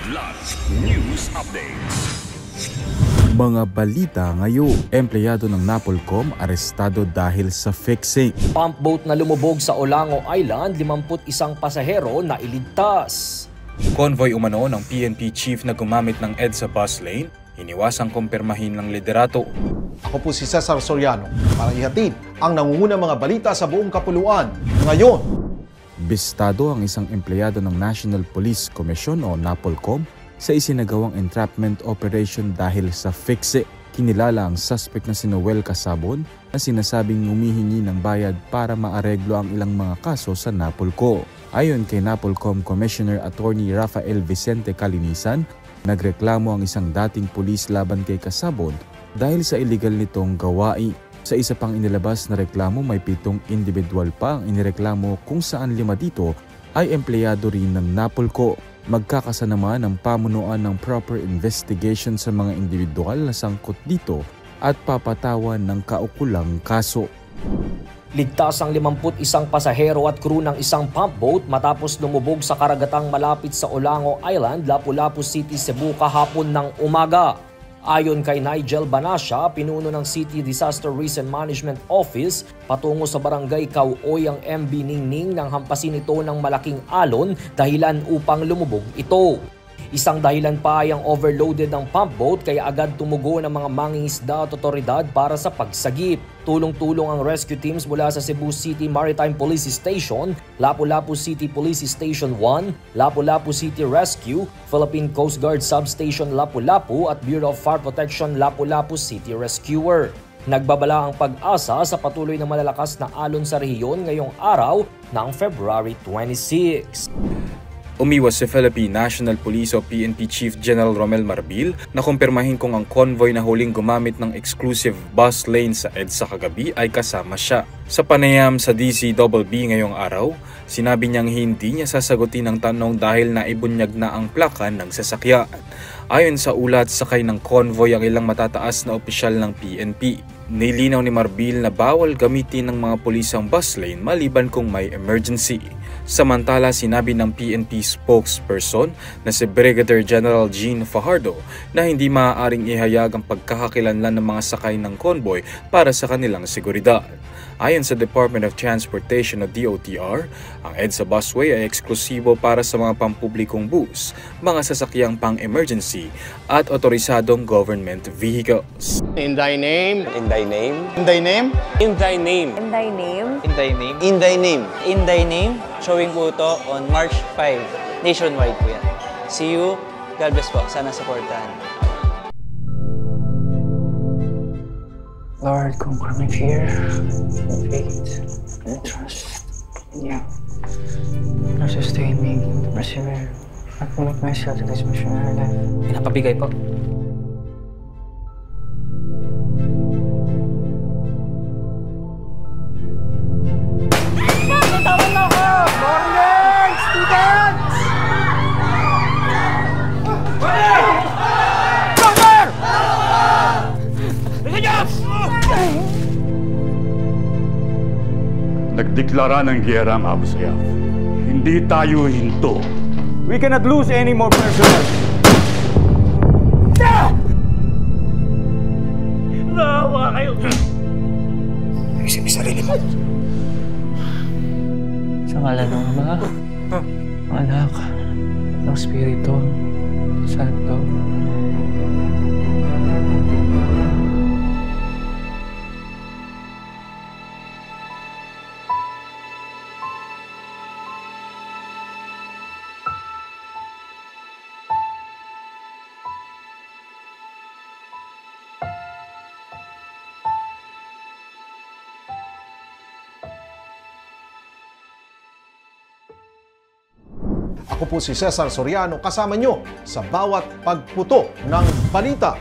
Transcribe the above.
Kidlat News Updates. Mga balita ngayon, empleyado ng Napolcom arestado dahil sa fixing. Pump boat na lumubog sa Olango Island, 51 pasahero na iligtas. Convoy umano ng PNP chief na gumamit ng EDSA bus lane, iniwasang kumpirmahin ng liderato. Ako po si Cesar Soriano para ihatid ang nangungunang mga balita sa buong kapuluan ngayon. Bistado ang isang empleyado ng National Police Commission o Napolcom sa isinagawang entrapment operation dahil sa fixe. Kinilala ang suspect na si Noel Casabon na sinasabing humihingi ng bayad para maareglo ang ilang mga kaso sa Napolco. Ayon kay Napolcom Commissioner Attorney Rafael Vicente Calinisan, nagreklamo ang isang dating pulis laban kay Casabon dahil sa illegal nitong gawain. Sa isa pang inilabas na reklamo, may 7 individual pa ang inireklamo kung saan 5 dito ay empleyado rin ng Napolco. Magkakasa naman ang pamunuan ng proper investigation sa mga individual na sangkot dito at papatawan ng kaukulang kaso. Ligtas ang 51 pasahero at crew ng isang pump boat matapos lumubog sa karagatang malapit sa Olango Island, Lapu-Lapu City, Cebu kahapon ng umaga. Ayon kay Nigel Banasya, pinuno ng City Disaster Risk and Management Office, patungo sa barangay Kauoy ang MB Ningning nang hampasin ito ng malaking alon dahilan upang lumubog ito. Isang dahilan pa ay ang overloaded ng pump boat kaya agad tumugo ng mga mangingisda at otoridad para sa pagsagip. Tulong-tulong ang rescue teams mula sa Cebu City Maritime Police Station, Lapu-Lapu City Police Station 1, Lapu-Lapu City Rescue, Philippine Coast Guard Substation Lapu-Lapu at Bureau of Fire Protection Lapu-Lapu City Rescuer. Nagbabala ang pag-asa sa patuloy na malalakas na alon sa rehiyon ngayong araw ng February 26. Umiwas si Philippine National Police o PNP Chief General Romel Marbil na kumpirmahin kung ang convoy na huling gumamit ng exclusive bus lane sa EDSA kagabi ay kasama siya. Sa panayam sa DCBB ngayong araw, sinabi niyang hindi niya sasagutin ang tanong dahil naibunyag na ang plaka ng sasakyan. Ayon sa ulat, sakay ng convoy ang ilang matataas na opisyal ng PNP. Nilinaw ni Marbil na bawal gamitin ng mga pulis ang bus lane maliban kung may emergency. Samantala, sinabi ng PNP spokesperson na si Brigadier General Jean Fajardo na hindi maaaring ihayag ang pagkakakilanlan ng mga sakay ng convoy para sa kanilang seguridad. Ayon sa Department of Transportation o DOTR, ang EDSA busway ay eksklusibo para sa mga pampublikong bus, mga sasakyang pang-emergency at otorisadong government vehicles. In thy name. In thy name. In thy name. In thy name. In thy name. In thy name. In thy name. In thy name. Showing po ito on March 5. Nationwide po yan. See you. God bless po. Sana supportahan. Lord, conquer my fear, faith, and trust in you. Lord, sustain me to persevere. I commit myself to this missionary life. Pinapabigay po. Nagdeklara ng giyera ang Abu Sayyaf. Hindi tayo hinto. We cannot lose any more personnel. Naawa kayo! Isipin sarili mo. Sa ngalan ng Ama, Anak, ng Espiritu Santo. Ako po si Cesar Soriano, kasama nyo sa bawat pagputo ng balita.